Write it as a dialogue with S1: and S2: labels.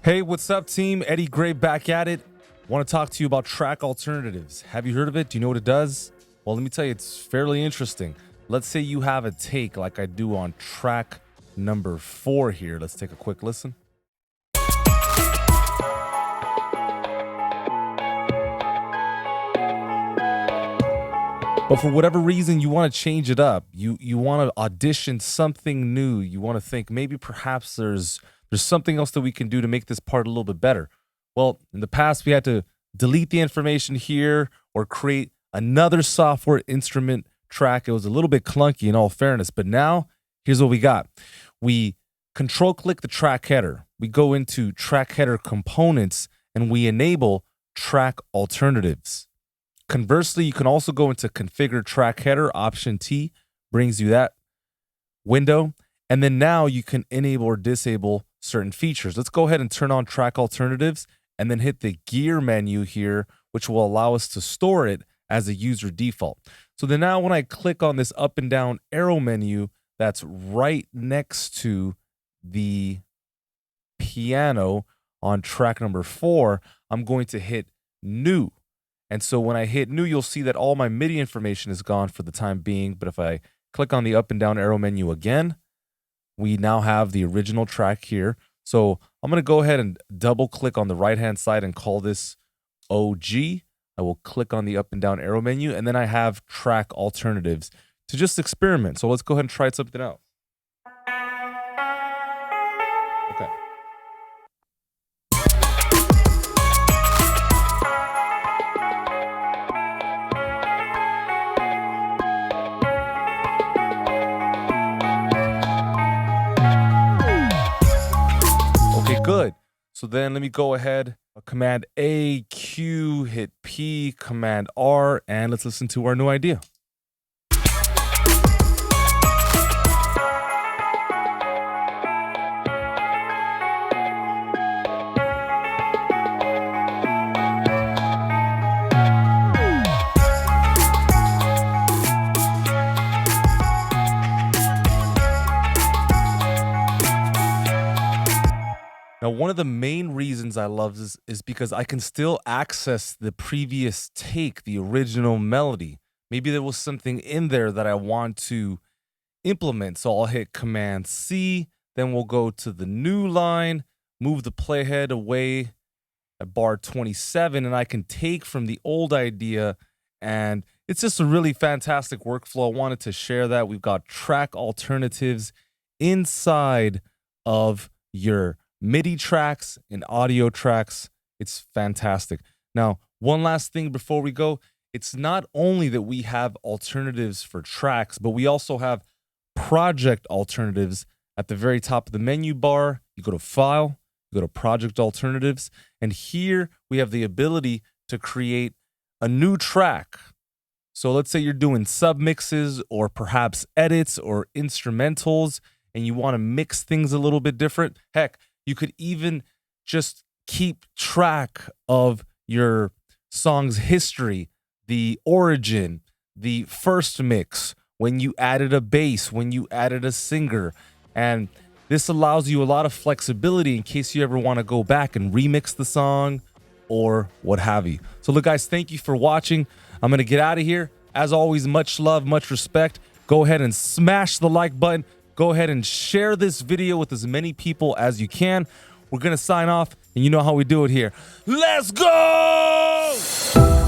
S1: Hey, what's up, team? Eddie Gray back at it. Want to talk to you about track alternatives. Have you heard of it? Do you know what it does? Well, let me tell you, it's fairly interesting. Let's say you have a take like I do on track number 4 here. Let's take a quick listen. But for whatever reason, you want to change it up. You want to audition something new. You want to think maybe perhaps there's something else that we can do to make this part a little bit better. Well, in the past, we had to delete the information here or create another software instrument track. It was a little bit clunky in all fairness, but now here's what we got. We control click the track header. We go into track header components and we enable track alternatives. Conversely, you can also go into configure track header, option T brings you that window. And then now you can enable or disable certain features. Let's go ahead and turn on track alternatives and then hit the gear menu here, which will allow us to store it as a user default. So then now when I click on this up and down arrow menu that's right next to the piano on track number 4, I'm going to hit new. And so when I hit new, you'll see that all my MIDI information is gone for the time being. But if I click on the up and down arrow menu again, we now have the original track here. So I'm going to go ahead and double click on the right hand side and call this OG. I will click on the up and down arrow menu, and then I have track alternatives to just experiment. So let's go ahead and try something out. Okay. Okay, good. So then let me go ahead, Command A, Q, hit P, Command R, and let's listen to our new idea. Now, one of the main reasons I love this is because I can still access the previous take, the original melody. Maybe there was something in there that I want to implement. So I'll hit Command C, then we'll go to the new line, move the playhead away at bar 27, and I can take from the old idea. And it's just a really fantastic workflow. I wanted to share that. We've got track alternatives inside of your MIDI tracks and audio tracks. It's fantastic. Now, one last thing before we go. It's not only that we have alternatives for tracks, but we also have project alternatives at the very top of the menu bar. You go to File, you go to Project Alternatives, and here we have the ability to create a new track. So let's say you're doing submixes or perhaps edits or instrumentals, and you want to mix things a little bit different. Heck, you could even just keep track of your song's history, the origin, the first mix, when you added a bass, when you added a singer. And this allows you a lot of flexibility in case you ever want to go back and remix the song or what have you. So look, guys, thank you for watching. I'm going to get out of here. As always, much love, much respect. Go ahead and smash the like button. Go ahead and share this video with as many people as you can. We're going to sign off, and you know how we do it here. Let's go!